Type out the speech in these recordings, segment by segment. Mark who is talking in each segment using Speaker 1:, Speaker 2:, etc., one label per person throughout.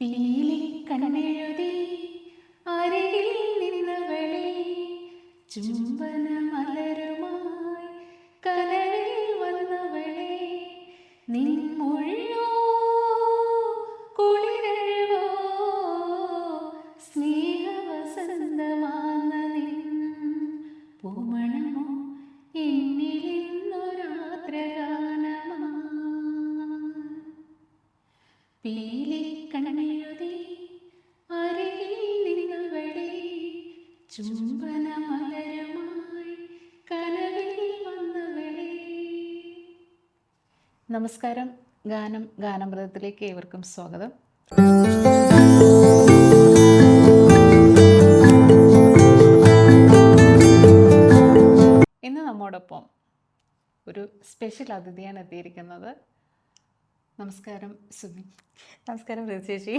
Speaker 1: പീലി കണ്ണെഴുതി അരികിൽ നിന്നവളെ, ചുംബന മലരുമായി കനവിൽ വന്നവളെ, നിൻ മൊഴിയോ കുളിരഴവോ സ്നേഹവസന്തമാർന്ന നിൻ പൂമണമോ എന്നിലിന്നൊരാത്രഗാനമാ. പീലി കണ്ണെഴുതി അരികിൽ നിന്നവളെ, ചുംബന മലരുമായി കനവിൽ വന്നവളെ. നമസ്കാരം. ഗാനാമൃതത്തിലേക്ക് ഏവർക്കും സ്വാഗതം. ഇന്ന് നമ്മോടൊപ്പം ഒരു സ്പെഷ്യൽ അതിഥിയാണ് എത്തിയിരിക്കുന്നത്. നമസ്കാരം സുമി.
Speaker 2: നമസ്കാരം ചേച്ചി.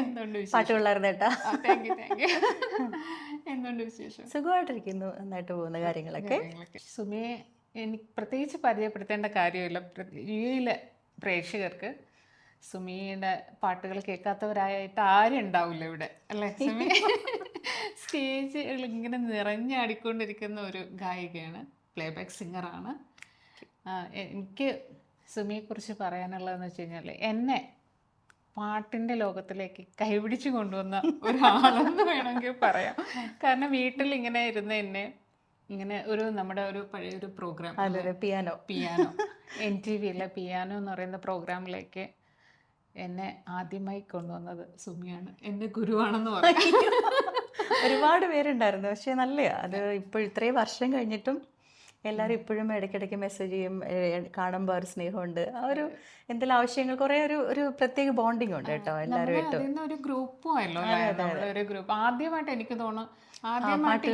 Speaker 1: എന്തുണ്ട് വിശേഷം?
Speaker 2: പാട്ട് പിള്ളേർന്ന് കേട്ടാ.
Speaker 1: Thank you. എന്തുണ്ട് വിശേഷം?
Speaker 2: സുഖമായിട്ടിരിക്കുന്നു, നന്നായിട്ട് പോകുന്ന കാര്യങ്ങളൊക്കെ.
Speaker 1: സുമിയെ എനിക്ക് പ്രത്യേകിച്ച് പരിചയപ്പെടുത്തേണ്ട കാര്യമില്ല. യുഎയിലെ പ്രേക്ഷകർക്ക് സുമിയുടെ പാട്ടുകൾ കേൾക്കാത്തവരായിട്ട് ആരും ഉണ്ടാവില്ല ഇവിടെ, അല്ലേ സുമി? സ്റ്റേജുകൾ ഇങ്ങനെ നിറഞ്ഞാടിക്കൊണ്ടിരിക്കുന്ന ഒരു ഗായികയാണ്, പ്ലേബാക്ക് സിംഗറാണ്. എനിക്ക് സുമിയെക്കുറിച്ച് പറയാനുള്ളതെന്ന് വെച്ച് കഴിഞ്ഞാൽ, എന്നെ പാട്ടിൻ്റെ ലോകത്തിലേക്ക് കൈപിടിച്ച് കൊണ്ടുവന്ന ഒരാളെന്ന് വേണമെങ്കിൽ പറയാം. കാരണം വീട്ടിൽ ഇങ്ങനെ ഇരുന്ന് എന്നെ ഇങ്ങനെ നമ്മുടെ ഒരു പഴയൊരു പ്രോഗ്രാം,
Speaker 2: പിയാനോ
Speaker 1: NTVയിലെ പിയാനോ എന്ന് പറയുന്ന പ്രോഗ്രാമിലേക്ക് എന്നെ ആദ്യമായി കൊണ്ടുവന്നത് സുമിയാണ്. എൻ്റെ ഗുരുവാണെന്ന് പറയാം.
Speaker 2: ഒരുപാട് പേരുണ്ടായിരുന്നു, പക്ഷെ നല്ലയാ അത്. ഇപ്പോൾ ഇത്രയും വർഷം കഴിഞ്ഞിട്ടും എല്ലാവരും ഇപ്പോഴും ഇടയ്ക്കിടയ്ക്ക് മെസ്സേജ് ചെയ്യും, കാണുമ്പോൾ ഒരു സ്നേഹമുണ്ട്. ആ ഒരു എന്തെങ്കിലും ആവശ്യങ്ങൾ കുറേ ഒരു പ്രത്യേക ബോണ്ടിങ് ഉണ്ട് കേട്ടോ എല്ലാവരുമായിട്ടും.
Speaker 1: ഒരു ഗ്രൂപ്പും ആയല്ലോ, ഒരു ഗ്രൂപ്പ്. ആദ്യമായിട്ട് എനിക്ക് തോന്നുന്നു ആദ്യമായിട്ട്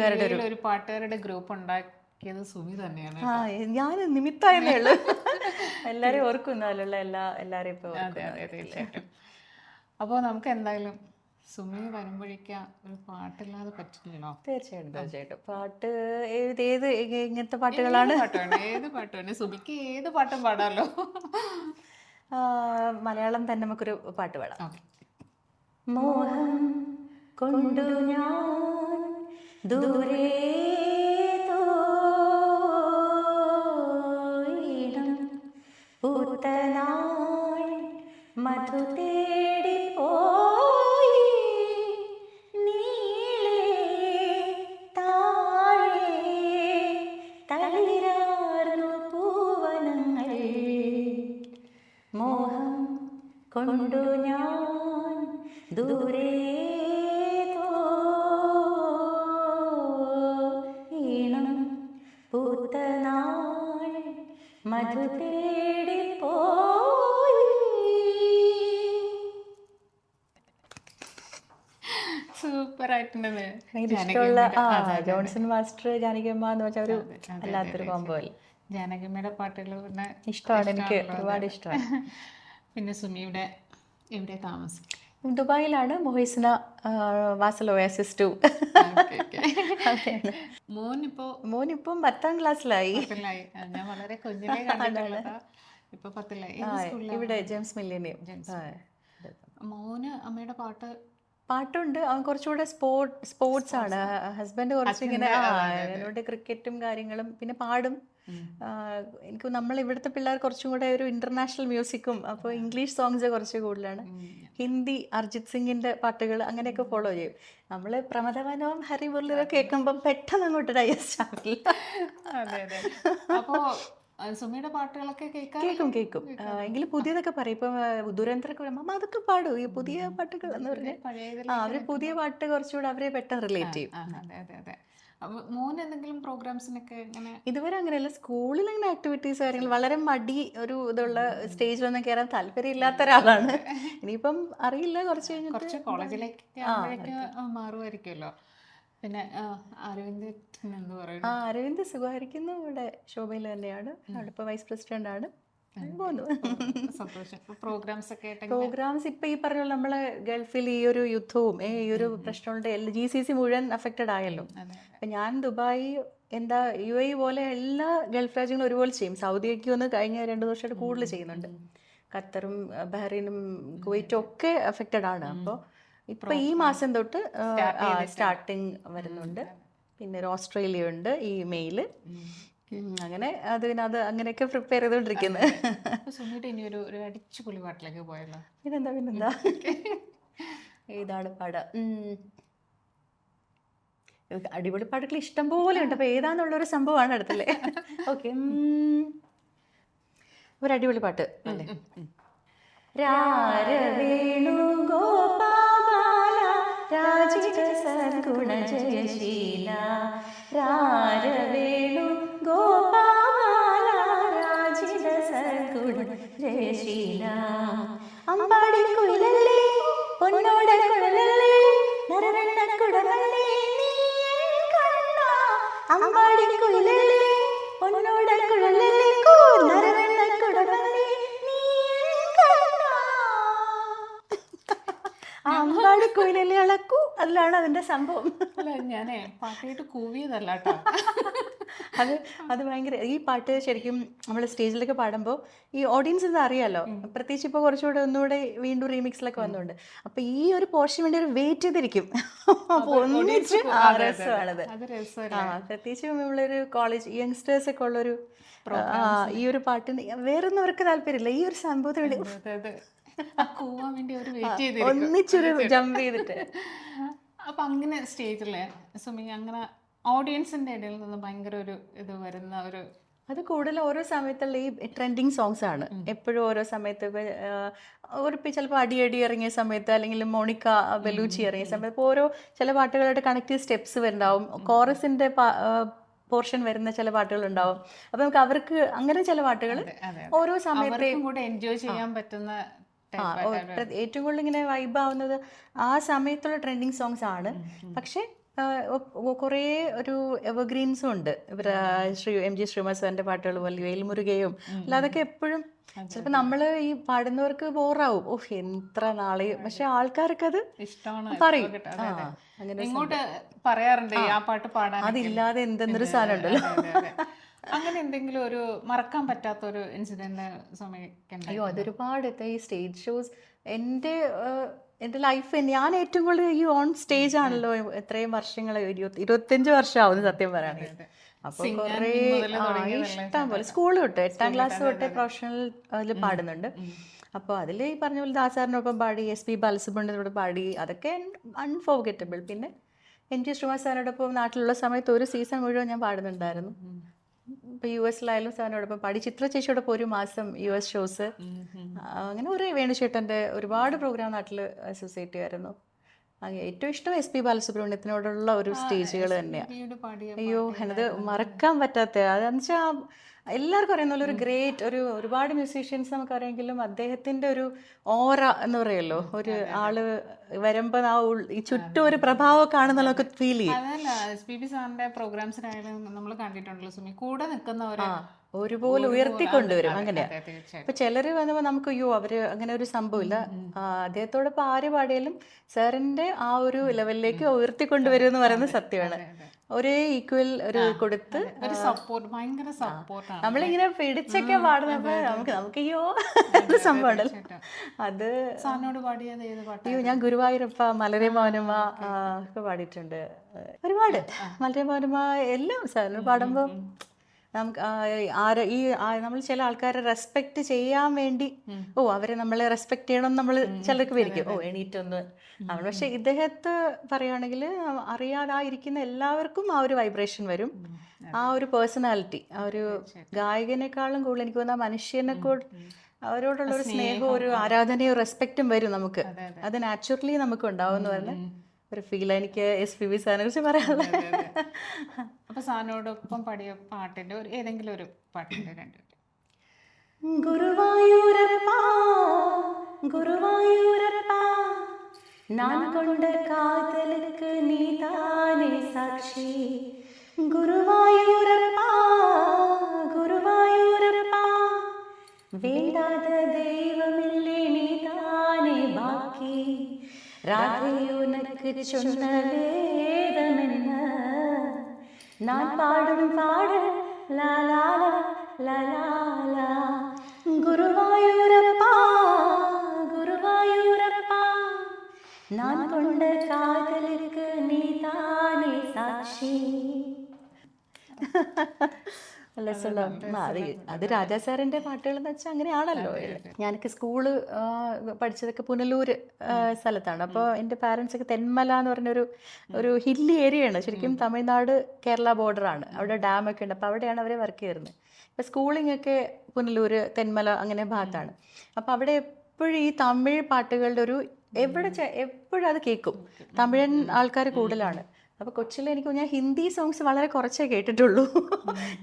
Speaker 1: ഒരു പാട്ടുകാരുടെ ഗ്രൂപ്പ് ഉണ്ടാക്കിയത് സുമി തന്നെയാണ്.
Speaker 2: ഞാൻ നിമിത്തമായതേ ഉള്ളൂ. എല്ലാവരും ഓർക്കുന്നല്ല എല്ലാവരും ഇപ്പോൾ.
Speaker 1: അതെ അതെ, തീർച്ചയായിട്ടും. അപ്പോൾ നമുക്ക് എന്തായാലും സുമി വരുമ്പോഴേക്ക് ഒരു പാട്ടില്ലാതെ പറ്റില്ലല്ലോ.
Speaker 2: തീർച്ചയായിട്ടും പാട്ട് ഏത് ഇങ്ങനത്തെ പാട്ടുകളാണ്?
Speaker 1: ഏത് പാട്ടാണ് സുമിക്ക്? ഏത് പാട്ടും പാടാമല്ലോ.
Speaker 2: മലയാളം തന്നെ നമുക്കൊരു പാട്ട് പാടാം. മോഹം കൊണ്ടു ഞാൻ ദൂരെ തോയിടം പൂത്തനാൾ മധു തേടി പോയി, നീളേ താഴെ തളിരാർന്നു പൂവനങ്ങൾ. മോഹം കൊണ്ടു ഞാൻ ദൂരെ തോയിണം പൂത്തനാൾ മധു തേടി പോയി.
Speaker 1: സൂപ്പർ ആയിട്ടുണ്ട്.
Speaker 2: ഇഷ്ടമുള്ള ജോൺസൺ മാസ്റ്റർ, ജാനകിയമ്മ എന്ന് വെച്ചാൽ ഒരു അല്ലാത്തൊരു കോംബോ അല്ലേ.
Speaker 1: ജാനകിയമ്മയുടെ പാട്ടുകൾ പിന്നെ
Speaker 2: ഇഷ്ടമാണ്, എനിക്ക് ഒരുപാട് ഇഷ്ടമാണ്.
Speaker 1: പിന്നെ സുമിയുടെ എവിടെ താമസം?
Speaker 2: ദുബായിലാണ്, മൊഹീസിന വാസൽ ഒയാസിസ് 2. മോനിപ്പം 10ാം ക്ലാസ്സിലായി.
Speaker 1: ഞാൻ വളരെ കുഞ്ഞിലേ കണ്ടിട്ടുള്ളതാ. ഇപ്പൊ 10ലായി.
Speaker 2: ഇവിടെ ജെയിംസ് മില്ലേനിയം.
Speaker 1: മോന് അമ്മയുടെ
Speaker 2: പാട്ടുണ്ട്. അവൻ കുറച്ചുകൂടെ സ്പോർട്സ് ആണ്. ഹസ്ബൻഡ് കുറച്ച് ഇങ്ങനെ അതിനോട് ക്രിക്കറ്റും കാര്യങ്ങളും പിന്നെ പാടും. എനിക്ക് നമ്മൾ ഇവിടുത്തെ പിള്ളേർ കുറച്ചും കൂടെ ഒരു ഇന്റർനാഷണൽ മ്യൂസിക്കും, അപ്പോൾ ഇംഗ്ലീഷ് സോങ്സ് കുറച്ച് കൂടുതലാണ്. ഹിന്ദി, അർജിത് സിംഗിന്റെ പാട്ടുകൾ അങ്ങനെയൊക്കെ ഫോളോ ചെയ്യും. നമ്മൾ പ്രമദവനവും ഹരി മുരളിയൊക്കെ കേൾക്കുമ്പം പെട്ടെന്ന് അങ്ങോട്ട് ഡൈജസ്റ്റ് ആവില്ല.
Speaker 1: സുമിയുടെ പാട്ടുകളൊക്കെ
Speaker 2: കേൾക്കും. എങ്കിലും പുതിയതൊക്കെ പറയും. ഇപ്പൊ ദുരന്തരൊക്കെ പറയുമ്പോൾ അമ്മ അതൊക്കെ പാടും, ഈ പുതിയ പാട്ടുകൾ എന്ന് പറഞ്ഞാൽ അവര് പുതിയ പാട്ട് കുറച്ചുകൂടെ അവരെ പെട്ടെന്ന് റിലേറ്റ് ചെയ്യും. ഇതുവരെ അങ്ങനെയല്ല. സ്കൂളിൽ അങ്ങനെ ആക്ടിവിറ്റീസ് കാര്യങ്ങൾ വളരെ മടി ഒരു ഇതുള്ള സ്റ്റേജിലൊന്നും കയറാൻ താല്പര്യം ഇല്ലാത്ത ഒരാളാണ്. ഇനിയിപ്പം അറിയില്ല, കുറച്ച് കഴിഞ്ഞിട്ട്
Speaker 1: കോളേജിലേക്ക് മാറുമായിരിക്കുമല്ലോ. പിന്നെ
Speaker 2: അരവിന്ദ് സുഖമായിരിക്കുന്നു. ഇവിടെ ശോഭയിൽ തന്നെയാണ്, അവിടെ ഇപ്പോൾ വൈസ് പ്രസിഡന്റ് ആണ്. പ്രോഗ്രാംസ് ഇപ്പൊ ഈ പറഞ്ഞ നമ്മളെ ഗൾഫിൽ ഈ ഒരു യുദ്ധവും ഈ ഒരു പ്രശ്നമുണ്ട്, GCC മുഴുവൻ അഫക്റ്റഡ് ആയല്ലോ. അപ്പൊ ഞാൻ ദുബായ് എന്താ UAE പോലെ എല്ലാ ഗൾഫ് രാജ്യങ്ങളും ഒരുപോലെ ചെയ്യും. സൗദിയൊക്കെ ഒന്ന് കഴിഞ്ഞ 2 വർഷമായിട്ട് കൂടുതൽ ചെയ്യുന്നുണ്ട്. ഖത്തറും ബഹ്റൈനും കുവൈറ്റും ഒക്കെ അഫക്റ്റഡ് ആണ്. അപ്പോൾ ഇപ്പൊ ഈ മാസം തൊട്ട് സ്റ്റാർട്ടിങ് വരുന്നുണ്ട്. പിന്നെ ഒരു ഓസ്ട്രേലിയ ഉണ്ട് ഈ മെയില്. അങ്ങനെ അത് അങ്ങനെയൊക്കെ പ്രിപ്പയർ ചെയ്തോണ്ടിരിക്കുന്നത്.
Speaker 1: സുമിയുടെ ഇനി ഒരു അടിച്ചുപൊളി പാട്ടിലേക്ക് പോയല്ലോ.
Speaker 2: പിന്നെന്താ ഏതാണ് പാടാ? അടിപൊളി പാട്ടുകൾ ഇഷ്ടം പോലെ ഉണ്ട്. അപ്പൊ ഏതാന്നുള്ളൊരു സംഭവമാണ് അടുത്തല്ലേ. ഓക്കെ, ഒരു അടിപൊളി പാട്ട് അല്ലേ? രാരവേണു ഗോപാല രാജിത സദ്ഗുണ ജയശീല, രാരവേണു ഗോപാല രാജിത സദ്ഗുണ ജയശീല, അമ്പാടി കുയിലല്ലേ പൊന്നോട കുഴലല്ലേ നരവണ്ണ കുടവല്ലേ അമ്പാടി കുയിലല്ലേ പൊന്നോട കുഴലല്ലേ നരവണ്ണ കുടവല്ലേ അമ്പാടി കുയിലല്ലേ അളക്കൂ, അതിലാണ് അതിന്റെ സംഭവം.
Speaker 1: അല്ല, ഞാനേ പാട്ടായിട്ട് കൂവിയതല്ല കേട്ടോ.
Speaker 2: അത് ഭയങ്കര, ഈ പാട്ട് ശരിക്കും നമ്മൾ സ്റ്റേജിലൊക്കെ പാടുമ്പോൾ ഈ ഓഡിയൻസ് ഇത് അറിയാലോ. പ്രത്യേകിച്ച് ഇപ്പോൾ കുറച്ചുകൂടെ ഒന്നുകൂടെ വീണ്ടും റീമിക്സിലൊക്കെ വന്നുകൊണ്ട് അപ്പോൾ ഈ ഒരു പോർഷൻ വേണ്ടി ഒരു വെയിറ്റ് ചെയ്തിരിക്കും. അപ്പോൾ ഒന്നിച്ച് രസമാണത്. പ്രത്യേകിച്ച് നമ്മളൊരു കോളേജ് യങ്സ്റ്റേഴ്സ് ഒക്കെ ഉള്ളൊരു ഈ ഒരു പാട്ടിന് വേറൊന്നും അവർക്ക് താല്പര്യമില്ല, ഈ ഒരു സംഭവത്തിന് വേണ്ടി ഒന്നിച്ചൊരു ജമ്പ് ചെയ്തിട്ട്.
Speaker 1: അപ്പൊ അങ്ങനെ സ്റ്റേജില് സുമി അങ്ങനെ ഓഡിയൻസിന്റെ ഇടയിൽ നിന്ന് ഭയങ്കര ഒരു ഇത് വരുന്ന ഒരു,
Speaker 2: അത് കൂടുതൽ ഓരോ സമയത്തുള്ള ഈ ട്രെൻഡിങ് സോങ്സ് ആണ് എപ്പോഴും. ഓരോ സമയത്ത് ചിലപ്പോൾ അടി ഇറങ്ങിയ സമയത്ത്, അല്ലെങ്കിൽ മോണിക്ക ബെലൂച്ചി ഇറങ്ങിയ സമയത്ത്, ഇപ്പോൾ ഓരോ ചില പാട്ടുകളായിട്ട് കണക്റ്റീവ് സ്റ്റെപ്സ് വരുന്നുണ്ടാവും, കോറസിന്റെ പോർഷൻ വരുന്ന ചില പാട്ടുകൾ ഉണ്ടാവും. അപ്പൊ നമുക്ക് അവർക്ക് അങ്ങനെ ചില പാട്ടുകൾ ഓരോ സമയത്തേയും
Speaker 1: കൂടെ എൻജോയ് ചെയ്യാൻ പറ്റുന്ന
Speaker 2: ഏറ്റവും കൂടുതൽ ഇങ്ങനെ വൈബ് ആവുന്നത് ആ സമയത്തുള്ള ട്രെൻഡിങ് സോങ്സ് ആണ്. പക്ഷെ കുറേ ഒരു എവർഗ്രീൻസും ഉണ്ട്. MG ശ്രീനിവാസ് സാറിന്റെ പാട്ടുകൾ പോലെ വേൽമുരുകയും അല്ല, അതൊക്കെ എപ്പോഴും ചിലപ്പോൾ നമ്മൾ ഈ പാടുന്നവർക്ക് ബോറാവും, ഓഹ് എത്ര നാളെ, പക്ഷെ ആൾക്കാർക്ക് അത്
Speaker 1: ഇഷ്ടമാണ്
Speaker 2: പറയും.
Speaker 1: അങ്ങനെ ഇങ്ങോട്ട് പറയാറുണ്ട് ആ പാട്ട് പാടാൻ,
Speaker 2: അതില്ലാതെ എന്തെന്നൊരു സാധനം ഉണ്ടല്ലോ.
Speaker 1: അങ്ങനെ എന്തെങ്കിലും ഒരു മറക്കാൻ പറ്റാത്ത ഒരു ഇൻസിഡന്റ് സമയം?
Speaker 2: അയ്യോ, അതൊരുപാട്. ഈ സ്റ്റേജ് ഷോസ് എൻ്റെ ലൈഫ്, ഞാൻ ഏറ്റവും കൂടുതൽ ഈ ഓൺ സ്റ്റേജ് ആണല്ലോ എത്രയും വർഷങ്ങൾ, 25 വർഷമാവുന്നു സത്യം പറയുകയാണെങ്കിൽ. അപ്പോൾ കുറേ ഇഷ്ടം പോലെ സ്കൂൾ തൊട്ട് 8ാം ക്ലാസ് തൊട്ടേ പ്രൊഫഷണൽ അതിൽ പാടുന്നുണ്ട്. അപ്പോൾ അതിൽ ഈ പറഞ്ഞ പോലെ ദാസാറിനൊപ്പം പാടി, SP ബാലസുബ്രഹ്മണ്യത്തോട് പാടി, അതൊക്കെ അൺഫോർഗറ്റബിൾ. പിന്നെ MG ശ്രീനിവാസ് സാറിനോടൊപ്പം നാട്ടിലുള്ള സമയത്ത് ഒരു സീസൺ മുഴുവൻ ഞാൻ പാടുന്നുണ്ടായിരുന്നു. ഇപ്പോൾ US-ലായാലും സാറിനോടൊപ്പം പാടി, ചിത്ര ചേച്ചിയോടൊപ്പം ഒരു മാസം US ഷോസ്, അങ്ങനെ ഒരു വേണുചേട്ടൻ്റെ ഒരുപാട് പ്രോഗ്രാം നാട്ടിൽ അസോസിയേറ്റ് ചെയ്യുമായിരുന്നു. ഏറ്റവും ഇഷ്ടം SP ബാലസുബ്രഹ്മണ്യത്തിനോടുള്ള ഒരു സ്റ്റേജുകൾ തന്നെയാണ്. അയ്യോ, എന്നത് മറക്കാൻ പറ്റാത്ത, അതെന്ന് വെച്ചാൽ എല്ലാവർക്കും അറിയുന്ന പോലെ ഒരു ഗ്രേറ്റ്, ഒരുപാട് മ്യൂസീഷ്യൻസ് നമുക്കറിയാമെങ്കിലും അദ്ദേഹത്തിൻ്റെ ഒരു ഓറ എന്ന് പറയുമല്ലോ, ഒരു ആള് വരുമ്പോൾ ഈ ചുറ്റും ഒരു പ്രഭാവം കാണുന്നതൊക്കെ ഫീൽ ചെയ്യും.
Speaker 1: അതല്ല, SPB സാറിന്റെ പ്രോഗ്രാംസിനായാലും നമ്മൾ കണ്ടിട്ടുണ്ടല്ലോ സുമി, കൂടെ നിൽക്കുന്നവരെ
Speaker 2: ഒരുപോലെ ഉയർത്തിക്കൊണ്ടുവരും. അങ്ങനെ ഇപ്പൊ ചിലര് വന്നപ്പോൾ നമുക്ക് അയ്യോ അവര് അങ്ങനെ ഒരു സംഭവമില്ല, അദ്ദേഹത്തോടൊപ്പം ആര് പാടിയാലും സാറിന്റെ ആ ഒരു ലെവലിലേക്ക് ഉയർത്തിക്കൊണ്ടുവരും എന്ന് പറയുന്നത് സത്യമാണ്. ഒരേ ഈക്വൽ ഒരു കൊടുത്ത്
Speaker 1: ഭയങ്കര സപ്പോർട്ടാണ്.
Speaker 2: നമ്മളിങ്ങനെ പിടിച്ചൊക്കെ പാടുന്നപ്പോ നമുക്ക് അയ്യോ സംഭവം ഉണ്ടല്ലോ. അത്
Speaker 1: സാറിനോട് പാടിയത് ഏത് പാട്ട്?
Speaker 2: അയ്യോ, ഞാൻ ഗുരുവായൂരപ്പ, മലരെ മൗനമ ഒക്കെ പാടിയിട്ടുണ്ട് ഒരുപാട്. മലരെ മൗനമ എല്ലാം സാറിന് പാടുമ്പോ നമുക്ക് നമ്മൾ ചില ആൾക്കാരെ റെസ്പെക്ട് ചെയ്യാൻ വേണ്ടി, അവരെ നമ്മളെ റെസ്പെക്ട് ചെയ്യണം നമ്മൾ ചിലർക്ക് വിരിക്കും, എണീറ്റൊന്ന്. പക്ഷെ ഇദ്ദേഹത്തെ പറയുകയാണെങ്കിൽ അറിയാതായിരിക്കുന്ന എല്ലാവർക്കും ആ ഒരു വൈബ്രേഷൻ വരും, ആ ഒരു പേഴ്സണാലിറ്റി, ആ ഒരു ഗായകനേക്കാളും കൂടുതൽ എനിക്ക് തോന്നുന്ന മനുഷ്യനെ അവരോടുള്ള ഒരു സ്നേഹവും ഒരു ആരാധനയോ റെസ്പെക്റ്റും വരും നമുക്ക്. അത് നാച്ചുറലി നമുക്ക് ഉണ്ടാവും എന്ന് പറഞ്ഞ ഒരു ഫീൽ എനിക്ക് SPB സാറിനെ കുറിച്ച് പറയാനുള്ളത്.
Speaker 1: അപ്പൊ സാറിനോടൊപ്പം പാടിയ പാട്ടിന്റെ ഏതെങ്കിലും ഒരു പാട്ടിന്റെ രണ്ടുപേരും.
Speaker 2: ഗുരുവായൂരപ്പാ ഗുരുവായൂരപ്പാ நான் கொண்ட காதலுக்கு நீதானே சாட்சி குருவாயூரப்பா குருவாயூரப்பா வேண்டாத தெய்வமில்லை நீதானே பாக்கி ராதை உனக்கு சொன்ன வேதம் என்ன நான் பாடும் பாடல் லா லா லா லா லா ഗുരുവായൂരപ്പാ ഗുരുവായൂരപ്പാ ഞാൻ കൊണ്ട കാതലുക്ക് നീതാനേ സാക്ഷി. നല്ല രസമുള്ള അത് രാജാ സാറിന്റെ പാട്ടുകൾ എന്ന് വെച്ചാൽ അങ്ങനെയാണല്ലോ. ഞാനൊക്കെ സ്കൂള് പഠിച്ചതൊക്കെ പുനലൂർ സ്ഥലത്താണ്. അപ്പോൾ എൻ്റെ പാരൻസ് ഒക്കെ തെന്മല എന്ന് പറഞ്ഞൊരു ഹില്ലി ഏരിയയാണ്, ശരിക്കും തമിഴ്നാട് കേരള ബോർഡറാണ്. അവിടെ ഡാമൊക്കെ ഉണ്ട്. അപ്പോൾ അവിടെയാണ് അവർ വർക്ക് ചെയ്യുന്നത്. ഇപ്പോൾ സ്കൂളിംഗ് ഒക്കെ പുനലൂർ തെന്മല അങ്ങനെ ഭാഗത്താണ്. അപ്പോൾ അവിടെ എപ്പോഴും ഈ തമിഴ് പാട്ടുകളുടെ എപ്പോഴും അത് കേൾക്കും. തമിഴൻ ആൾക്കാർ കൂടുതലാണ്. അപ്പോൾ കൊച്ചിയിൽ ഞാൻ ഹിന്ദി സോങ്സ് വളരെ കുറച്ചേ കേട്ടിട്ടുള്ളൂ.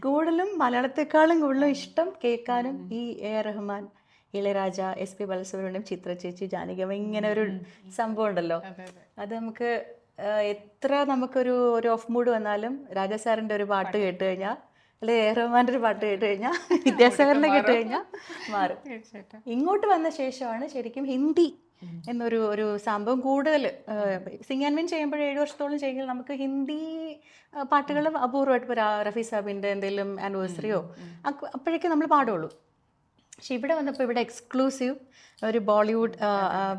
Speaker 2: കൂടുതലും മലയാളത്തെക്കാളും കൂടുതലും ഇഷ്ടം കേൾക്കാനും ഈ A.R. റഹ്മാൻ, ഇളയരാജ, SP ബാലസുബ്രഹ്മണ്യം, ചിത്ര ചേച്ചി, ജാനകിയമ്മ, ഇങ്ങനെ ഒരു സംഭവം ഉണ്ടല്ലോ. അത് നമുക്ക് എത്ര നമുക്കൊരു ഓഫ് മൂഡ് വന്നാലും രാജാ സാറിൻ്റെ ഒരു പാട്ട് കേട്ട് കഴിഞ്ഞാൽ, അല്ലെങ്കിൽ A.R. റഹ്മാൻ്റെ ഒരു പാട്ട് കേട്ട് കഴിഞ്ഞാൽ, വിദ്യാസാഗറിനെ കേട്ട് കഴിഞ്ഞാൽ മാറും. ഇങ്ങോട്ട് വന്ന ശേഷമാണ് ശരിക്കും ഹിന്ദി എന്നൊരു സംഭവം കൂടുതൽ സിംഗ് ആൻഡ് വിൻ ചെയ്യുമ്പോൾ 7 വർഷത്തോളം ചെയ്യുമ്പോൾ നമുക്ക് ഹിന്ദി പാട്ടുകൾ അപൂർവമായിട്ട് ഇപ്പോൾ റഫി സാബിൻ്റെ എന്തെങ്കിലും ആനിവേഴ്സറിയോ അപ്പോഴേക്കും നമ്മൾ പാടുള്ളൂ. പക്ഷെ ഇവിടെ വന്നപ്പോൾ ഇവിടെ എക്സ്ക്ലൂസീവ് ഒരു ബോളിവുഡ്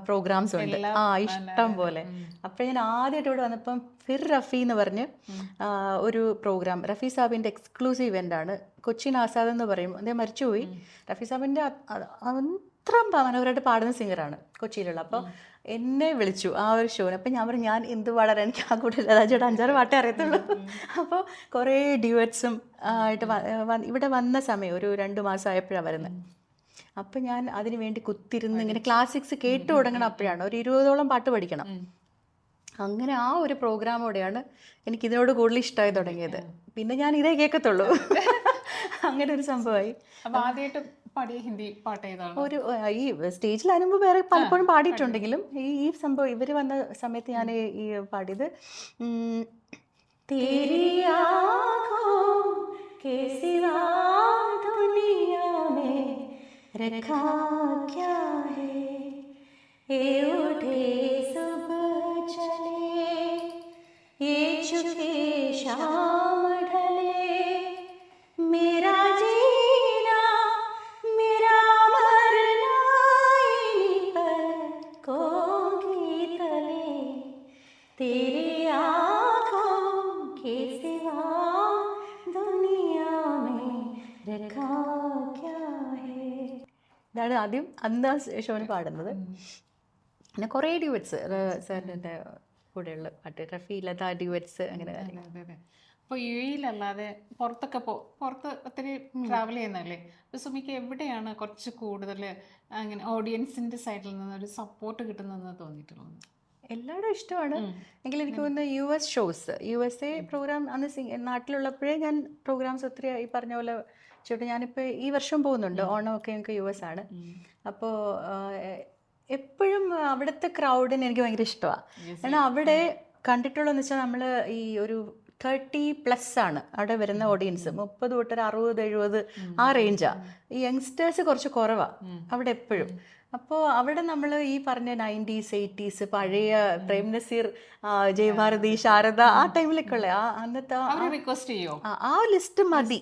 Speaker 2: പ്രോഗ്രാംസ് ഉണ്ട്, ഇഷ്ടം പോലെ. അപ്പോൾ ഞാൻ ആദ്യമായിട്ട് ഇവിടെ വന്നപ്പം ഫിർ റഫി എന്ന് പറഞ്ഞ് ഒരു പ്രോഗ്രാം, റഫി സാബിൻ്റെ എക്സ്ക്ലൂസീവ് ഇവൻ്റാണ്. കൊച്ചിൻ ആസാദ് എന്ന് പറയും, അദ്ദേഹം മരിച്ചുപോയി. റഫി സാബിൻ്റെ അത്ര മനോഹരമായിട്ട് പാടുന്ന സിംഗറാണ് കൊച്ചിയിലുള്ള. അപ്പോൾ എന്നെ വിളിച്ചു ആ ഒരു ഷോന്. അപ്പം ഞാൻ പറഞ്ഞു, ഞാൻ എന്ത് പാടാൻ, എനിക്ക് ആ കൂടെ രാജയുടെ 5-6 പാട്ടേ അറിയത്തുള്ളൂ. അപ്പോൾ കുറേ ഡ്യുവറ്റ്സും ആയിട്ട് ഇവിടെ വന്ന സമയം ഒരു 2 മാസമായപ്പോഴാണ് വരുന്നത്. അപ്പം ഞാൻ അതിന് വേണ്ടി കുത്തിരുന്ന് ഇങ്ങനെ ക്ലാസിക്സ് കേട്ടു തുടങ്ങണം. അപ്പോഴാണ് ഒരു 20ഓളം പാട്ട് പഠിക്കണം. അങ്ങനെ ആ ഒരു പ്രോഗ്രാമോടെയാണ് എനിക്കിതിനോട് കൂടുതൽ ഇഷ്ടമായി തുടങ്ങിയത്. പിന്നെ ഞാൻ ഇതേ കേൾക്കത്തുള്ളൂ. അങ്ങനെ ഒരു സംഭവമായി.
Speaker 1: അപ്പോൾ ആദ്യമായിട്ട് പാടിയ ഹിന്ദി പാട്ട് ഏതാണ്? ഒരു
Speaker 2: ഈ സ്റ്റേജിൽ അതിന് മുമ്പ് വേറെ പലപ്പോഴും പാടിയിട്ടുണ്ടെങ്കിലും ഈ സംഭവം ഇവർ വന്ന സമയത്ത് ഞാൻ ഈ പാടിയത് തേരി ആँखों के सिवा दुनिया में रखा क्या है, ये उठे सुबह चले, ये चुके शाम ढले, मेरा जीना मेरा मरना इन्हीं पलकों की तले, तेरी आँखों के सिवा दुनिया में रखा क्या है. ഇതാണ് ആദ്യം അന്ന് ഷോന് പാടുന്നത്. പിന്നെ കുറേ ഡ്യുവറ്റ്സ് സാറിൻ്റെ കൂടെയുള്ള പാട്ട്, റഫി, ലത ഡ്യുവറ്റ്സ്, അങ്ങനെ.
Speaker 1: അപ്പോൾ UAE-ലല്ലാതെ പുറത്ത് ഒത്തിരി ട്രാവൽ ചെയ്യുന്നതല്ലേ. അപ്പോൾ സുമിക്ക് എവിടെയാണ് കുറച്ച് കൂടുതൽ അങ്ങനെ ഓഡിയൻസിൻ്റെ സൈഡിൽ നിന്നൊരു സപ്പോർട്ട് കിട്ടുന്നതെന്ന് തോന്നിയിട്ടുള്ളത്?
Speaker 2: എല്ലാവരും ഇഷ്ടമാണ്. എങ്കിലും എനിക്ക് തോന്നുന്നു US ഷോസ്, USA പ്രോഗ്രാം അന്ന് നാട്ടിലുള്ളപ്പോഴേ ഞാൻ പ്രോഗ്രാംസ് ഒത്തിരി ഈ പറഞ്ഞ പോലെ ചേട്ടാ. ഞാനിപ്പോൾ ഈ വർഷം പോകുന്നുണ്ട്, ഓണമൊക്കെ ഞങ്ങൾക്ക് US ആണ്. അപ്പോൾ എപ്പോഴും അവിടുത്തെ ക്രൗഡിന് എനിക്ക് ഭയങ്കര ഇഷ്ടമാണ്. കാരണം അവിടെ കണ്ടിട്ടുള്ളതെന്ന് വെച്ചാൽ നമ്മൾ ഈ ഒരു 30+ ആണ് അവിടെ വരുന്ന ഓഡിയൻസ്. 30 തൊട്ട് 60-70 ആ റേഞ്ചാണ്. ഈ യങ്സ്റ്റേഴ്സ് കുറച്ച് കുറവാണ് അവിടെ എപ്പോഴും. അപ്പോൾ അവിടെ നമ്മൾ ഈ പറഞ്ഞ 90s 80s പഴയ പ്രേം നസീർ, ജയഭാരതി, ശാരദ ആ ടൈമിലൊക്കെ ഉള്ള അന്നത്തെ ആ ലിസ്റ്റ് മതി.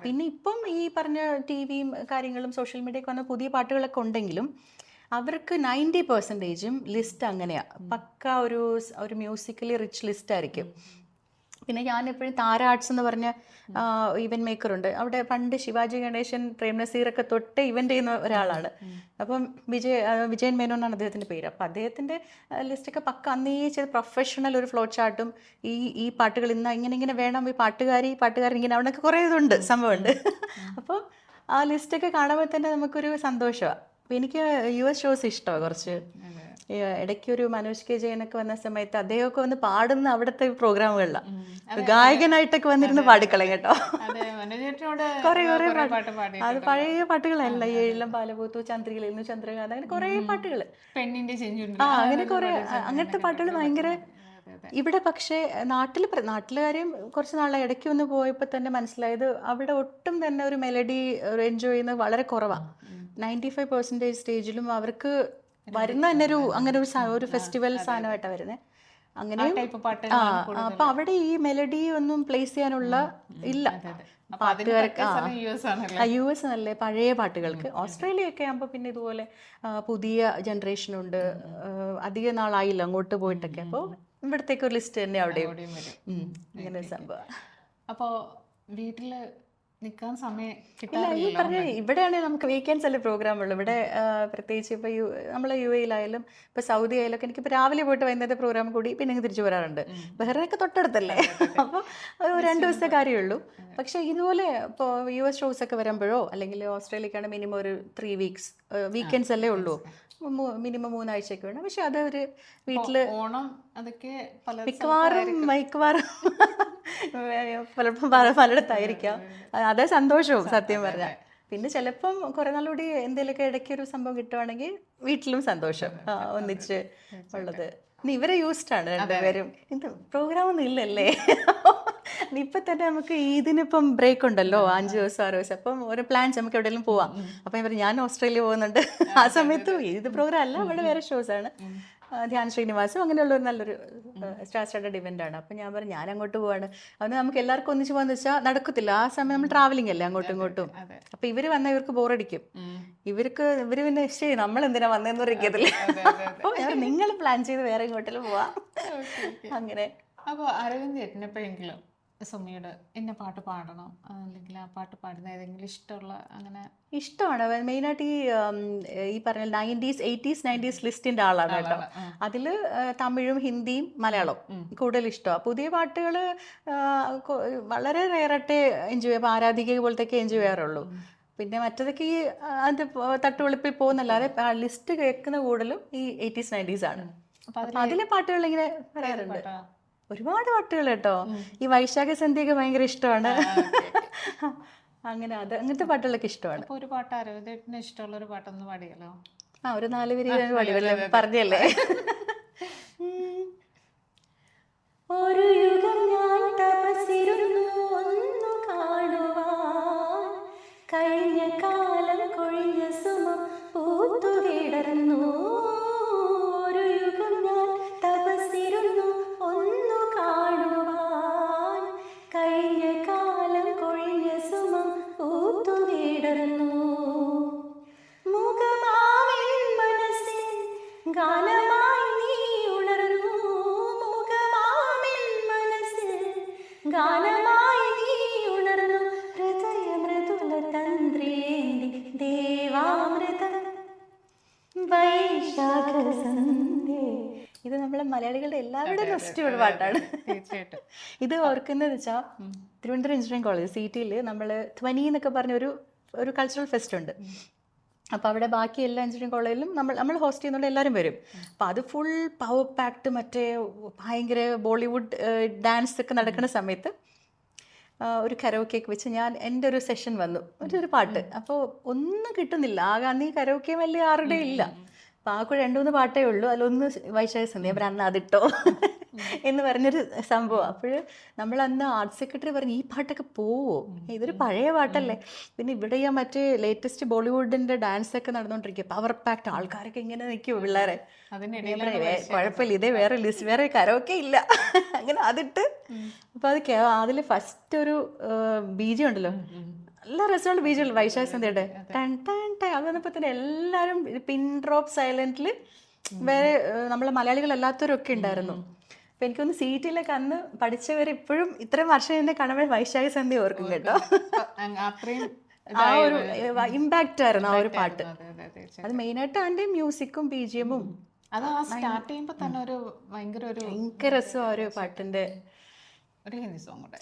Speaker 2: പിന്നെ ഇപ്പം ഈ പറഞ്ഞ TV-യും കാര്യങ്ങളും സോഷ്യൽ മീഡിയയൊക്കെ വന്ന പുതിയ പാട്ടുകളൊക്കെ ഉണ്ടെങ്കിലും അവർക്ക് 90% ലിസ്റ്റ് അങ്ങനെയാണ്. പക്ക ഒരു മ്യൂസിക്കലി റിച്ച് ലിസ്റ്റ് ആയിരിക്കും. പിന്നെ ഞാനെപ്പോഴും താര ആർട്സ് എന്ന് പറഞ്ഞ ഇവൻറ്റ് മേക്കറുണ്ട് അവിടെ. ശിവാജി ഗണേശൻ, പ്രേം നസീറൊക്കെ തൊട്ട് ഇവൻ്റ് ചെയ്യുന്ന ഒരാളാണ്. അപ്പം വിജയൻ മേനോൻ എന്നാണ് അദ്ദേഹത്തിൻ്റെ പേര്. അപ്പം അദ്ദേഹത്തിൻ്റെ ലിസ്റ്റൊക്കെ പക്ക അന്നേ ചെയ്ത് പ്രൊഫഷണൽ ഒരു ഫ്ലോ ചാർട്ടും ഈ പാട്ടുകൾ ഇങ്ങനെ വേണം, ഈ പാട്ടുകാരൻ ഇങ്ങനെ, അവിടെ കുറേ ഇതുണ്ട്, സംഭവമുണ്ട്. അപ്പോൾ ആ ലിസ്റ്റൊക്കെ കാണുമ്പോൾ തന്നെ നമുക്കൊരു സന്തോഷമാണ്. അപ്പോൾ എനിക്ക് US ഷോസ് ഇഷ്ടമാണ് കുറച്ച്. ഇടയ്ക്കൊരു മനോജ് കെ ജയനൊക്കെ വന്ന സമയത്ത് അദ്ദേഹമൊക്കെ വന്ന് പാടുന്ന അവിടുത്തെ പ്രോഗ്രാമുകളിലാണ്. ഗായകനായിട്ടൊക്കെ വന്നിരുന്ന് പാടിക്കളയും കേട്ടോ. കുറേ അത് പഴയ പാട്ടുകളല്ല, ഏഴിലം പാലപൂത്തു, ചന്ദ്രികയിലിരുന്നു ചന്ദ്രകാന്ത, അങ്ങനെ കുറേ പാട്ടുകൾ, അങ്ങനെ കുറേ അങ്ങനത്തെ പാട്ടുകൾ ഭയങ്കര. ഇവിടെ പക്ഷേ നാട്ടിലുകാരെയും കുറച്ച് നാളെ ഇടയ്ക്ക് ഒന്ന് പോയപ്പോൾ തന്നെ മനസ്സിലായത് അവിടെ ഒട്ടും തന്നെ ഒരു മെലഡി എൻജോയ് ചെയ്യുന്നത് വളരെ കുറവാണ്. 95% സ്റ്റേജിലും അവർക്ക് വരുന്ന തന്നെ അങ്ങനെ ഒരു ഫെസ്റ്റിവൽ സാധനമായിട്ടാണ് വരുന്നത്. അങ്ങനെ
Speaker 1: ടൈപ്പ് പാട്ട്.
Speaker 2: അപ്പൊ അവിടെ ഈ മെലഡി ഒന്നും പ്ലേസ് ചെയ്യാനുള്ള ഇല്ല. പാട്ടുകാർക്ക് US നല്ല പഴയ പാട്ടുകൾക്ക്. ഓസ്ട്രേലിയ ഒക്കെ ആകുമ്പോൾ പിന്നെ ഇതുപോലെ പുതിയ ജനറേഷനുണ്ട്, അധിക നാളായില്ല അങ്ങോട്ട് പോയിട്ടൊക്കെ. അപ്പോൾ ഇവിടത്തേക്ക് ഒരു ലിസ്റ്റ് തന്നെ അവിടെയും ഇങ്ങനെ സംഭവം.
Speaker 1: അപ്പോൾ വീട്ടില് നിൽക്കാൻ സമയം
Speaker 2: ഇല്ല, ഈ പറഞ്ഞ ഇവിടെയാണെങ്കിൽ നമുക്ക് വീക്കെൻഡ്സ് അല്ലേ പ്രോഗ്രാം ഉള്ളൂ. ഇവിടെ പ്രത്യേകിച്ച് ഇപ്പോൾ നമ്മൾ UAE-യിലായാലും ഇപ്പോൾ സൗദി ആയാലും ഒക്കെ എനിക്കിപ്പോൾ രാവിലെ പോയിട്ട് വൈകുന്നേരത്തെ പ്രോഗ്രാം കൂടി പിന്നെ അങ്ങ് തിരിച്ചു വരാറുണ്ട്. ബഹ്റൈനൊക്കെ തൊട്ടടുത്തല്ലേ, അപ്പോൾ 2 ദിവസത്തെ കാര്യമുള്ളൂ. പക്ഷേ ഇതുപോലെ ഇപ്പോൾ US ഷോസ് ഒക്കെ വരുമ്പോഴോ അല്ലെങ്കിൽ ഓസ്ട്രേലിയക്കാണ് മിനിമം ഒരു 3 വീക്സ് വീക്കെൻഡ്സ് അല്ലേ ഉള്ളൂ, മിനിമം 3 ആഴ്ചയൊക്കെ വേണം. പക്ഷെ അതൊരു വീട്ടില്
Speaker 1: ഓണം അതൊക്കെ
Speaker 2: മിക്കവാറും പലപ്പം പലയിടത്തായിരിക്കാം. അതേ സന്തോഷവും സത്യം പറഞ്ഞാൽ. പിന്നെ ചിലപ്പം കുറെ നാളുകൂടി എന്തെങ്കിലുമൊക്കെ ഇടയ്ക്ക് ഒരു സംഭവം കിട്ടുവാണെങ്കിൽ വീട്ടിലും സന്തോഷം ഒന്നിച്ച് ഉള്ളത്. ഇവരെ യൂസ്ഡാണ് രണ്ടുപേരും. ഇത് പ്രോഗ്രാം ഒന്നും ഇല്ലല്ലേ. ഇപ്പൊ തന്നെ നമുക്ക് ഇതിനിപ്പം ബ്രേക്ക് ഉണ്ടല്ലോ, 5 ദിവസം 6 ദിവസം. അപ്പം ഓരോ പ്ലാൻസ് നമുക്ക് എവിടെയെങ്കിലും പോവാം. അപ്പം ഇവർ ഞാൻ ഓസ്ട്രേലിയ പോകുന്നുണ്ട്, ആ സമയത്ത് ഇത് പ്രോഗ്രാം അല്ല, അവിടെ വേറെ ഷോസ് ആണ്. ധ്യാൻ ശ്രീനിവാസും അങ്ങനെയുള്ള ഒരു നല്ലൊരു സ്റ്റാർ സ്റ്റാർട്ടഡ് ഇവന്റ് ആണ്. അപ്പം ഞാൻ പറഞ്ഞു ഞാൻ അങ്ങോട്ട് പോവാണ്. അതുകൊണ്ട് നമുക്ക് എല്ലാവർക്കും ഒന്നിച്ച് പോകാന്ന് വെച്ചാൽ നടക്കത്തില്ല. ആ സമയം നമ്മൾ ട്രാവലിംഗ് അല്ലേ അങ്ങോട്ടും ഇങ്ങോട്ടും. അപ്പൊ ഇവര് വന്നാൽ ഇവർക്ക് ബോറടിക്കും. ഇവര് പിന്നെ ശരി നമ്മൾ എന്തിനാ വന്നതെന്ന് പറയത്തില്ല. അപ്പൊ നിങ്ങൾ പ്ലാൻ ചെയ്ത് വേറെ ഇങ്ങോട്ടെല്ലാം പോവാം അങ്ങനെ.
Speaker 1: അപ്പോൾ അരവിന്ദ് ചേട്ടനെപ്പോഴെങ്കിലും സുമിയോട് ഇന്ന പാട്ട് പാടണം അല്ലെങ്കിൽ ആ പാട്ട് പാടുന്ന ഏതെങ്കിലും ഇഷ്ടമുള്ള അങ്ങനെ?
Speaker 2: ഇഷ്ടമാണ്. മെയിനായിട്ട് ഈ പറഞ്ഞ 90s 80s 90s ലിസ്റ്റിന്റെ ആളാണ് കേട്ടോ. അതിൽ തമിഴും ഹിന്ദിയും മലയാളവും കൂടുതൽ ഇഷ്ടമാണ്. പുതിയ പാട്ടുകൾ വളരെ റെയറായിട്ടേ എൻജോയ് ചെയ്യാം. ആരാധിക പോലത്തെയൊക്കെ എൻജോയ് ചെയ്യാറുള്ളൂ. പിന്നെ മറ്റതൊക്കെ ഈ അത് തട്ടുവെളുപ്പിൽ പോകുന്നല്ലാതെ ലിസ്റ്റ് കേൾക്കുന്ന കൂടുതലും ഈ 80s 90s ആണ്. അപ്പം അതിലെ പാട്ടുകൾ ഇങ്ങനെ പറയാറുണ്ട്. ഒരുപാട് പാട്ടുകൾ കേട്ടോ. ഈ വൈശാഖ സന്ധ്യയൊക്കെ ഭയങ്കര ഇഷ്ടമാണ്. അങ്ങനെ അങ്ങനത്തെ പാട്ടുകളൊക്കെ ഇഷ്ടമാണ്.
Speaker 1: ഒരു പാട്ട് അരവിന്ദേട്ടന് ഇഷ്ടമുള്ള ഒരു പാട്ടൊന്ന് പാടിയല്ലോ.
Speaker 2: ഒരു 4 വരി പാടിയല്ലേ, പറഞ്ഞല്ലേ. ഒരു യുഗം ഞാൻ തപസ്സിരുന്നു ഒന്നു കാണുവാൻ, കഴിഞ്ഞ കാലം കൊഴിഞ്ഞ സുമം പൂത്തു വിടർന്നു. ഒരു യുഗം ഞാൻ തപസ്സിരുന്നു ഒന്നു കാണുവാൻ, കഴിഞ്ഞ കാലം കൊഴിഞ്ഞ സുമം പൂത്തു വിടർന്നു. മുഖമാവിൻ മനസ്സിൽ ഗാനമായി നീ ഉണർന്നു. മുഖമാവിൻ മനസ്സിൽ ഗാനമായി നീ ഉണർന്നു. ഹൃദയ മൃദുല തന്ത്രേന്തി ദേവാമൃതം വൈശാഖ സന്ധ്യ. ഇത് നമ്മളെ മലയാളികളുടെ എല്ലാവരുടെയും നൊസ്റ്റുള്ള പാട്ടാണ്.
Speaker 1: തീർച്ചയായിട്ടും.
Speaker 2: ഇത് ഓർക്കുന്നത് വെച്ചാൽ തിരുവനന്തപുരം എഞ്ചിനീയറിംഗ് കോളേജ് CT-യിൽ നമ്മൾ ധ്വനി എന്നൊക്കെ പറഞ്ഞ ഒരു കൾച്ചറൽ ഫെസ്റ്റ് ഉണ്ട്. അപ്പോൾ അവിടെ ബാക്കി എല്ലാ എഞ്ചിനീയറിംഗ് കോളേജിലും നമ്മൾ ഹോസ്റ്റ് ചെയ്യുന്നതുകൊണ്ട് എല്ലാവരും വരും. അപ്പോൾ അത് ഫുൾ പവർ പാക്ട് മറ്റേ ഭയങ്കര ബോളിവുഡ് ഡാൻസ് ഒക്കെ നടക്കുന്ന സമയത്ത് ഒരു കരോക്കേക്ക് വെച്ച് എൻ്റെ ഒരു സെഷൻ വന്നു, ഒരു പാട്ട്. അപ്പോൾ ഒന്നും കിട്ടുന്നില്ല. ആകെ അന്ന് ഈ കരോക്കെ വലിയ ആരുടെ ഇല്ല. അപ്പോൾ ആ കൂടെ 2-3 പാട്ടേ ഉള്ളൂ. അതിലൊന്ന് വൈശാഖ സന്ധ്യ. അന്ന് അതിട്ടോ എന്ന് പറഞ്ഞൊരു സംഭവം. അപ്പോൾ നമ്മൾ അന്ന് ആർട്ട് സെക്രട്ടറി പറഞ്ഞു ഈ പാട്ടൊക്കെ പോവോ, ഇതൊരു പഴയ പാട്ടല്ലേ. പിന്നെ ഇവിടെ ഈ മറ്റേ ലേറ്റസ്റ്റ് ബോളിവുഡിന്റെ ഡാൻസ് ഒക്കെ നടന്നുകൊണ്ടിരിക്കുക, പവർ പാക്ട്. ആൾക്കാരൊക്കെ ഇങ്ങനെ നിൽക്കുമോ പിള്ളേരെ. കുഴപ്പമില്ല, ഇതേ വേറെ കരോക്കെ ഇല്ല. അങ്ങനെ അതിട്ട് അപ്പോൾ അതിൽ ഫസ്റ്റ് ഒരു ബീജം ഉണ്ടല്ലോ, നല്ല രസമുള്ള ബീജം വൈശാഖ സന്ധ്യയുടെ അത് വന്നപ്പോൾ തന്നെ എല്ലാവരും പിൻ ഡ്രോപ്പ് സൈലന്റിൽ വേറെ നമ്മളെ മലയാളികളല്ലാത്തവരൊക്കെ ഉണ്ടായിരുന്നു. അപ്പം എനിക്കൊന്ന് CT-യിലൊക്കെ അന്ന് പഠിച്ചവർ ഇപ്പോഴും ഇത്രയും വർഷം എന്നെ കാണുമ്പോൾ വൈശാഖ സന്ധ്യ ഓർക്കും കേട്ടോ. ആ ഒരു ഇമ്പാക്റ്റ് ആയിരുന്നു ആ ഒരു പാട്ട്. അത് മെയിനായിട്ട് അതിൻ്റെ മ്യൂസിക്കും BGM-ഉം
Speaker 1: അത് സ്റ്റാർട്ട് ചെയ്യുമ്പോൾ തന്നെ ഒരു ഭയങ്കര
Speaker 2: രസം. ആ ഒരു പാട്ടിൻ്റെ
Speaker 1: ഒരു ഹിന്ദി സോങ് കൂടെ.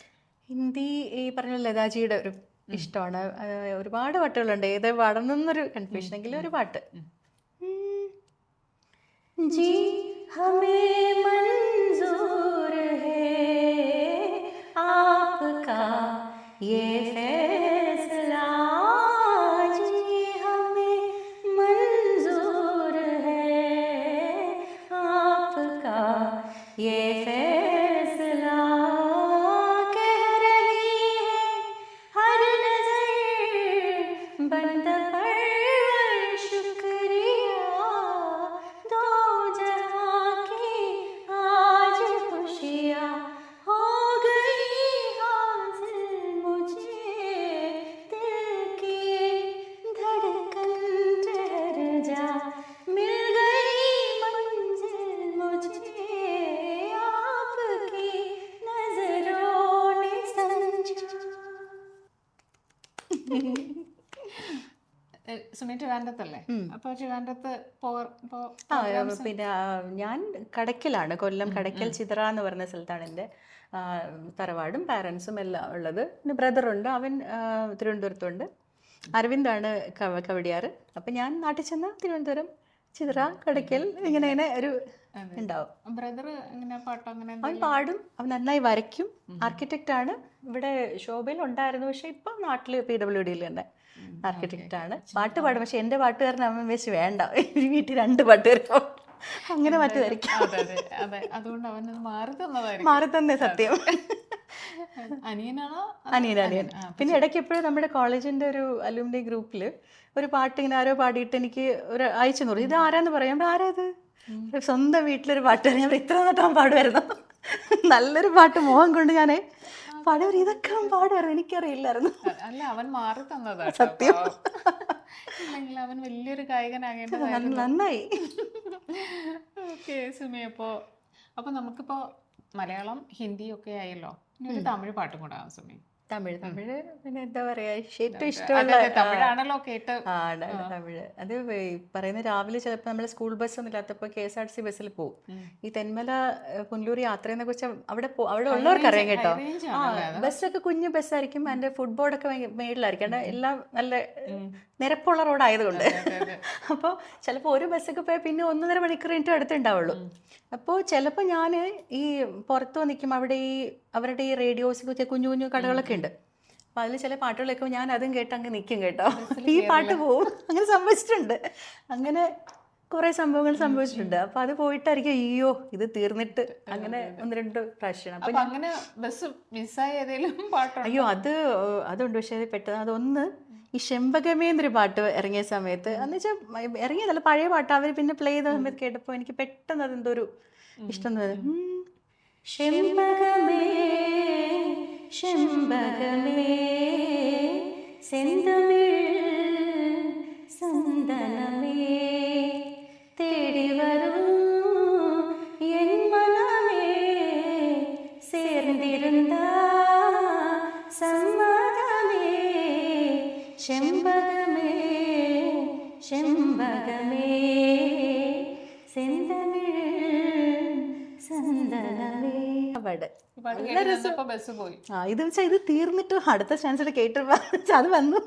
Speaker 2: ഹിന്ദി ഈ പറഞ്ഞ ലതാജിയുടെ ഒരു ഇഷ്ടമാണ്. ഒരുപാട് പാട്ടുകളുണ്ട്, ഏത് പാടണമെന്നൊരു കൺഫ്യൂഷൻ എങ്കിലും ഒരു പാട്ട്. जी हमें मंजूर है आपका ये फैसला. जी हमें मंजूर है आपका ये फैसला. कह रही है हर नजर बंद पर शुक्रिया. दो जहां की
Speaker 1: സുമി ട്രിവാൻഡ്രത്തല്ലേ? അപ്പൊ ട്രിവാൻഡ്രത്ത്
Speaker 2: ആ പിന്നെ ഞാൻ കടയ്ക്കലാണ്, കൊല്ലം കടയ്ക്കൽ ചിതറ എന്ന് പറഞ്ഞ സ്ഥലത്താണ് എൻ്റെ തറവാടും പാരൻസും എല്ലാം ഉള്ളത്. പിന്നെ ബ്രദറുണ്ട്, അവൻ തിരുവനന്തപുരത്തുണ്ട്. അരവിന്ദാണ് കവടിയാറ്. അപ്പം ഞാൻ നാട്ടിൽ ചെന്ന തിരുവനന്തപുരം, ചിതറ, കടയ്ക്കൽ ഇങ്ങനെ ഇങ്ങനെ ഒരു ഉണ്ടാവും.
Speaker 1: ബ്രദർ എങ്ങനെ പാട്ടോ അങ്ങനെ
Speaker 2: അവൻ പാടും, അവൻ നന്നായി വരയ്ക്കും, ആർക്കിടെക്റ്റ് ആണ്. ഇവിടെ ശോഭയിൽ ഉണ്ടായിരുന്നു, പക്ഷെ ഇപ്പം നാട്ടിൽ PWDയിൽ തന്നെ ആർക്കിടെക്റ്റ് ആണ്. പാട്ട് പാടും, പക്ഷെ എൻ്റെ പാട്ടുകാരൻ അവൻ വെച്ച് വേണ്ട, വീട്ടിൽ 2 പാട്ടുകാരും അങ്ങനെ മാറ്റി വരയ്ക്കാം.
Speaker 1: അതെ, അതുകൊണ്ട് അവൻ മാറി തന്നതായിരിക്കും.
Speaker 2: മാറി തന്നെ സത്യം.
Speaker 1: അനിയനാണോ?
Speaker 2: അനിയൻ. പിന്നെ ഇടയ്ക്ക് എപ്പോഴും നമ്മുടെ കോളേജിന്റെ ഒരു അലൂമിനി ഗ്രൂപ്പിൽ ഒരു പാട്ട് ഇങ്ങനെ ആരോ പാടിയിട്ട് എനിക്ക് ഒരു അയച്ചു നോക്കും, ഇത് ആരാന്ന് പറയാം. ആരാ ഇത്? സ്വന്തം വീട്ടിലൊരു പാട്ടുകാരൻ. ഞാൻ ഇത്ര നട്ടം പാടുമായിരുന്നു, നല്ലൊരു പാട്ട് മോഹം കൊണ്ട് ഞാൻ പാടുവരും, ഇതൊക്കെ പാടുമായിരുന്നു, എനിക്കറിയില്ലായിരുന്നു.
Speaker 1: അല്ല, അവൻ മാറി തന്നതാ
Speaker 2: സത്യം.
Speaker 1: അല്ലെങ്കിൽ അവൻ വലിയൊരു ഗായകനാകേണ്ടതായിരുന്നു.
Speaker 2: നന്നായി.
Speaker 1: ഓക്കെ സുമി, അപ്പൊ നമുക്കിപ്പോ മലയാളം, ഹിന്ദി ഒക്കെ ആയല്ലോ, ഇനി ഒരു തമിഴ് പാട്ടും കൂടെ ആവും സുമി.
Speaker 2: തമിഴ് പിന്നെ എന്താ പറയാ, ഏറ്റവും ഇഷ്ടമുള്ള
Speaker 1: തമിഴാണല്ലോ കേട്ട്.
Speaker 2: തമിഴ് അത് പറയുന്ന രാവിലെ ചിലപ്പോൾ നമ്മൾ സ്കൂൾ ബസ് ഒന്നും ഇല്ലാത്തപ്പോൾ KSRTC ബസ്സിൽ പോകും. ഈ തെന്മല പുനലൂർ യാത്രയെ കുറിച്ച് അവിടെ ഉള്ളവർക്ക് അറിയാം കേട്ടോ. ബസ്സൊക്കെ കുഞ്ഞു ബസ്സായിരിക്കും, അതിന്റെ ഫുട് ബോർഡൊക്കെ മേളിലായിരിക്കും, കാരണം എല്ലാം നല്ല നിരപ്പുള്ള റോഡായതുകൊണ്ട്. അപ്പോൾ ചിലപ്പോൾ ഒരു ബസ്സൊക്കെ പോയാൽ പിന്നെ 1.5 മണിക്കൂർ കഴിഞ്ഞിട്ട് അടുത്തുണ്ടാവുള്ളൂ. അപ്പോൾ ചിലപ്പോൾ ഞാൻ ഈ പുറത്ത് നിൽക്കും, അവിടെ അവരുടെ ഈ റേഡിയോസ് കുഞ്ഞു കുഞ്ഞു കടകളൊക്കെ ഉണ്ട്. അപ്പം അതിൽ ചില പാട്ടുകളൊക്കെ ഞാൻ അതും കേട്ട് അങ്ങ് നിൽക്കും കേട്ടോ, ഈ പാട്ട് പോവും. അങ്ങനെ സംഭവിച്ചിട്ടുണ്ട്, അങ്ങനെ കുറേ സംഭവങ്ങൾ സംഭവിച്ചിട്ടുണ്ട്. അപ്പം അത് പോയിട്ടായിരിക്കും അയ്യോ ഇത് തീർന്നിട്ട്, അങ്ങനെ 1-2 പ്രാവശ്യം. അപ്പം
Speaker 1: അങ്ങനെ ബസ് മിസ്സായ ഏതെങ്കിലും പാട്ടോ?
Speaker 2: അയ്യോ അതുണ്ട്, പക്ഷേ അത് പെട്ടെന്ന് അതൊന്ന് ഈ ചെമ്പകമേ എന്നൊരു പാട്ട് ഇറങ്ങിയ സമയത്ത്, എന്ന് വെച്ചാൽ ഇറങ്ങിയതല്ല, പഴയ പാട്ട് അവർ പിന്നെ പ്ലേ ചെയ്ത സമയത്ത് കേട്ടപ്പോൾ എനിക്ക് പെട്ടെന്ന് അതെന്തോ ഒരു ഇഷ്ടം തോന്നി. ചെമ്പകമേ ചെമ്പകമേ செந்தமிழ் சந்தனமே தேடி வரும் என் மனமே சேர்ந்திருந்தா சம்மதமே செம்பகமே செம்பகமே செந்தமிழ் സന്തനമേ.
Speaker 1: ബസ് പോയി.
Speaker 2: ഇത് വെച്ചാൽ ഇത് തീർന്നിട്ട് അടുത്ത ചാൻസ് കേട്ട് അത് വന്നു.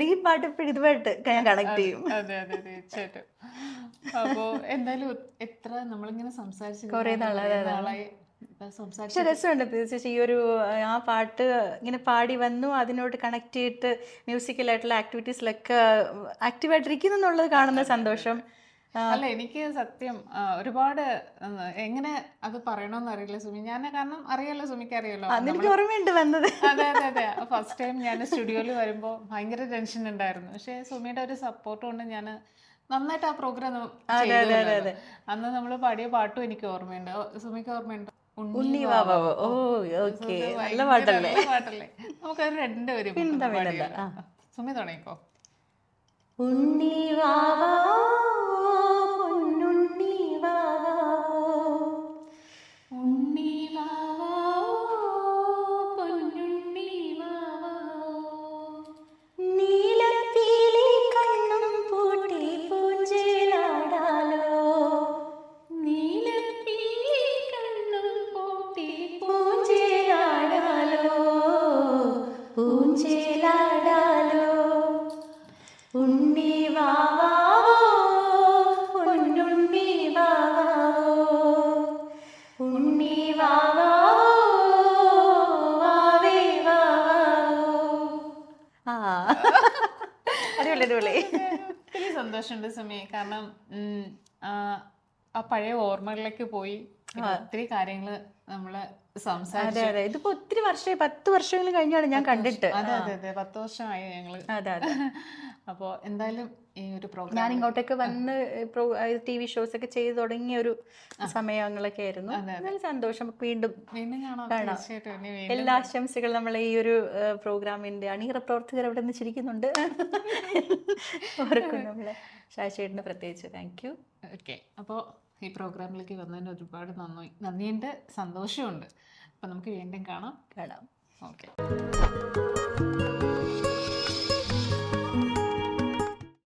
Speaker 2: ഈ പാട്ട് ഇപ്പോഴും ഇതുമായിട്ട് ഞാൻ കണക്ട് ചെയ്യും.
Speaker 1: അതെ തീർച്ചയായിട്ടും. അപ്പോ എന്തായാലും എത്ര നമ്മളിങ്ങനെ സംസാരിച്ചു
Speaker 2: കുറെ നാളായി. പക്ഷെ രസമുണ്ട് തീർച്ചയായും ഈ ഒരു ആ പാട്ട് ഇങ്ങനെ പാടി വന്നു, അതിനോട് കണക്ട് ചെയ്തിട്ട് മ്യൂസിക്കലായിട്ടുള്ള ആക്ടിവിറ്റീസിലൊക്കെ ആക്റ്റീവായിട്ടിരിക്കുന്നു എന്നുള്ളത് കാണുന്ന സന്തോഷം.
Speaker 1: അല്ല, എനിക്ക് സത്യം ഒരുപാട് എങ്ങനെ അത് പറയണമെന്ന് അറിയില്ല സുമി. ഞാൻ കാരണം അറിയാലോ, സുമിക്ക് അറിയാലോ,
Speaker 2: എനിക്ക് ഓർമ്മയുണ്ട് വന്നത്.
Speaker 1: അതെ ഫസ്റ്റ് ടൈം ഞാൻ സ്റ്റുഡിയോയിൽ വരുമ്പോൾ ഭയങ്കര ടെൻഷൻ ഉണ്ടായിരുന്നു. പക്ഷെ സുമിയുടെ ഒരു സപ്പോർട്ട് കൊണ്ട് ഞാൻ നന്നായിട്ട് ആ പ്രോഗ്രാം ചെയ്തു. അന്ന് നമ്മൾ പാടിയ പാട്ടും എനിക്ക് ഓർമ്മയുണ്ട്. സുമിക്ക് ഓർമ്മയുണ്ട്? പാട്ടല്ലേ? നമുക്കത് രണ്ടുപേരും സുമി തുടങ്ങിക്കോ.
Speaker 2: ഉണ്ണി വാവാ പൊന്നുണ്ണി വാവാ ഉണ്ണി വാവാ പൊന്നുണ്ണി വാവാ നീലപ്പീലി കണ്ണും പൂട്ടി പൂഞ്ചേലാടാലോ നീലപ്പീലി കണ്ണും പൂട്ടി പൂഞ്ചേലാടാലോ പൂഞ്ചേലാടാലോ ഉണ്ണി വാവാ പൊന്നുണ്ണി വാവാ ഉണ്ണി വാവാ വാവേ വാവാ. അടിപൊളി.
Speaker 1: ഒത്തിരി സന്തോഷമുണ്ട് സുമി, കാരണം ആ പഴയ ഓർമ്മകളിലേക്ക് പോയി ഒത്തിരി കാര്യങ്ങള് നമ്മള് സംസാരിച്ചു.
Speaker 2: അതെ ഇതിപ്പോ ഒത്തിരി വർഷമായി, 10 വർഷമെങ്കിലും കഴിഞ്ഞാണ് ഞാൻ കണ്ടിട്ട്.
Speaker 1: അതെ 10 വർഷമായി ഞങ്ങള്.
Speaker 2: അതെ
Speaker 1: അപ്പോൾ എന്തായാലും ഈ ഒരു പ്രോഗ്രാം
Speaker 2: ഞാൻ ഇങ്ങോട്ടേക്ക് വന്ന് TV ഷോസ് ഒക്കെ ചെയ്ത് തുടങ്ങിയ ഒരു സമയങ്ങളൊക്കെ ആയിരുന്നു. നല്ല സന്തോഷം. വീണ്ടും കാണാം. എല്ലാ ആശംസകളും നമ്മളെ ഈ ഒരു പ്രോഗ്രാമിന്റെ അണിയറ പ്രവർത്തകർ അവിടെ നിന്ന് ചിരിക്കുന്നുണ്ട്. അവർക്കും നമ്മളെ ശാശേട്ടന് പ്രത്യേകിച്ച് താങ്ക് യു.
Speaker 1: ഓക്കെ, അപ്പോൾ ഈ പ്രോഗ്രാമിലേക്ക് വന്നതിന് ഒരുപാട് നന്ദിയുണ്ട്, സന്തോഷമുണ്ട്. അപ്പം നമുക്ക് വീണ്ടും കാണാം.
Speaker 2: ഓക്കെ.